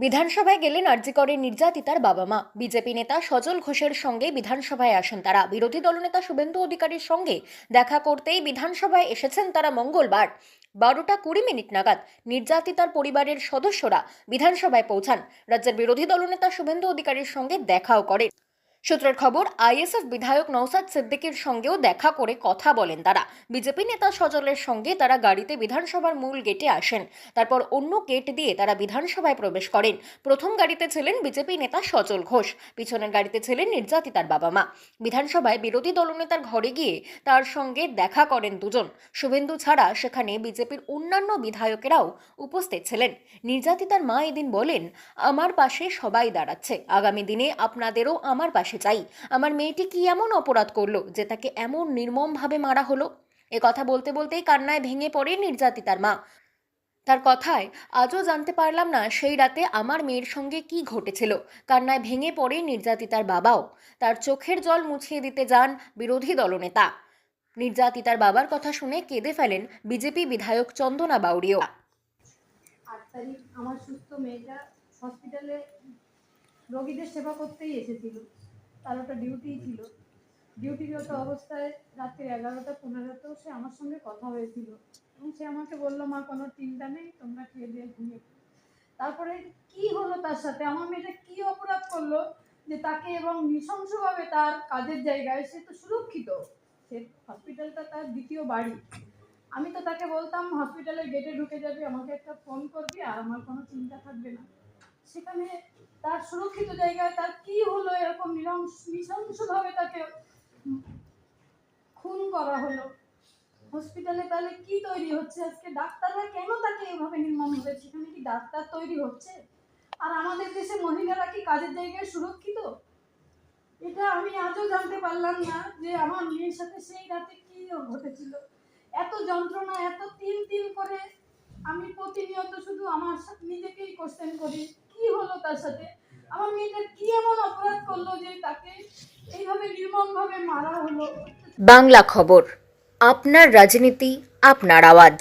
বিধানসভায় গেলেন আরজিকরের নির্যাতিতার বাবা মা। বিজেপি নেতা সজল ঘোষের সঙ্গে বিধানসভায় আসেন তারা। বিরোধী দলনেতা শুভেন্দু অধিকারীর সঙ্গে দেখা করতেই বিধানসভায় এসেছেন তারা মঙ্গলবার 12:20 নাগাদ। নির্যাতিতার পরিবারের সদস্যরা বিধানসভায় পৌঁছান। রাজ্যের বিরোধী দলনেতা শুভেন্দু অধিকারীর সঙ্গে দেখাও করেন। সূত্রের খবর, আইএসএফ বিধায়ক নওশাদ সিদ্দিকীর সঙ্গেও দেখা করে কথা বলেন তারা। বিজেপি নেতা সজলের সঙ্গে তারা গাড়িতে বিধানসভার মূল গেটে আসেন, তারপর অন্য গেট দিয়ে তারা বিধানসভায় প্রবেশ করেন। প্রথম গাড়িতে ছিলেন বিজেপি নেতা সজল ঘোষ, পিছনের গাড়িতে ছিলেন নির্যাতিতার বাবা মা। বিধানসভায় বিরোধী দলনেতার ঘরে গিয়ে তার সঙ্গে দেখা করেন দুজন। শুভেন্দু ছাড়া সেখানে বিজেপির অন্যান্য বিধায়কেরাও উপস্থিত ছিলেন। নির্যাতিতার মা এদিন বলেন, আমার পাশে সবাই দাঁড়াচ্ছে, আগামী দিনে আপনাদেরও আমার পাশে চাই। আমার মেয়েটি কি এমন অপরাধ করলো যে তাকে এমন নির্মমভাবে মারা হলো? এ কথা বলতে বলতেই কান্নায় ভেঙে পড়ে নির্যাতিতার মা। তার কথায়, আজও জানতে পারলাম না সেই রাতে আমার মেয়ের সঙ্গে কি ঘটেছিল। কান্নায় ভেঙে পড়ে নির্যাতিতার বাবাও। তার চোখের জল মুছিয়ে দিতে যান বিরোধী দলনেতা। নির্যাতিতার বাবার কথা শুনে কেঁদে ফেলেন বিজেপি বিধায়ক চন্দনা বাউরিও। 8 তারিখ আমার সুস্থ মেয়েটা হসপিটালে রোগীদের সেবা করতেই এসেছিল। তার একটা ডিউটি ছিল। ডিউটিরত অবস্থায় রাত্রি 11:15তেও সে আমার সঙ্গে কথা হয়েছিল এবং সে আমাকে বললো, মা কোনো চিন্তা নেই, তোমরা খেয়ে দিয়ে ঘুমিয়ে পড়ো। তারপরে কি হলো তার সাথে? আমার মেয়েটা কি অপরাধ করলো যে তাকে এবং নৃশংসভাবে তার কাজের জায়গায়, সে তো সুরক্ষিত, সে হসপিটালটা তার দ্বিতীয় বাড়ি। আমি তো তাকে বলতাম হসপিটালের গেটে ঢুকে যাবি, আমাকে একটা ফোন করবি, আর আমার কোনো চিন্তা থাকবে না। সেখানে তার সুরক্ষিত জায়গায় তার কি হলো? এরকম নৃশংসভাবে তাকে খুন করা হলো। হসপিটালে তাহলে কি তৈরি হচ্ছে আজকে? ডাক্তাররা কেন তাকে এভাবে নির্মমভাবে, সেখানে কি ডাক্তার তৈরি হচ্ছে? আর আমাদের দেশে মহিলারা কি কাজের জায়গায় সুরক্ষিত? এটা আমি আজও জানতে পারলাম না যে আমার মেয়ের সাথে সেই রাতে কি ঘটেছিল। এত যন্ত্রণা, এত তিল করে আমি প্রতিনিয়ত শুধু আমার নিজেকেই কোশ্চেন করি, কি হলো তার সাথে? আমার মেয়েটা কি এমন অপরাধ করলো যে তাকে এইভাবে নির্মমভাবে মারা হলো? বাংলা খবর, আপনার রাজনীতি, আপনার আওয়াজ।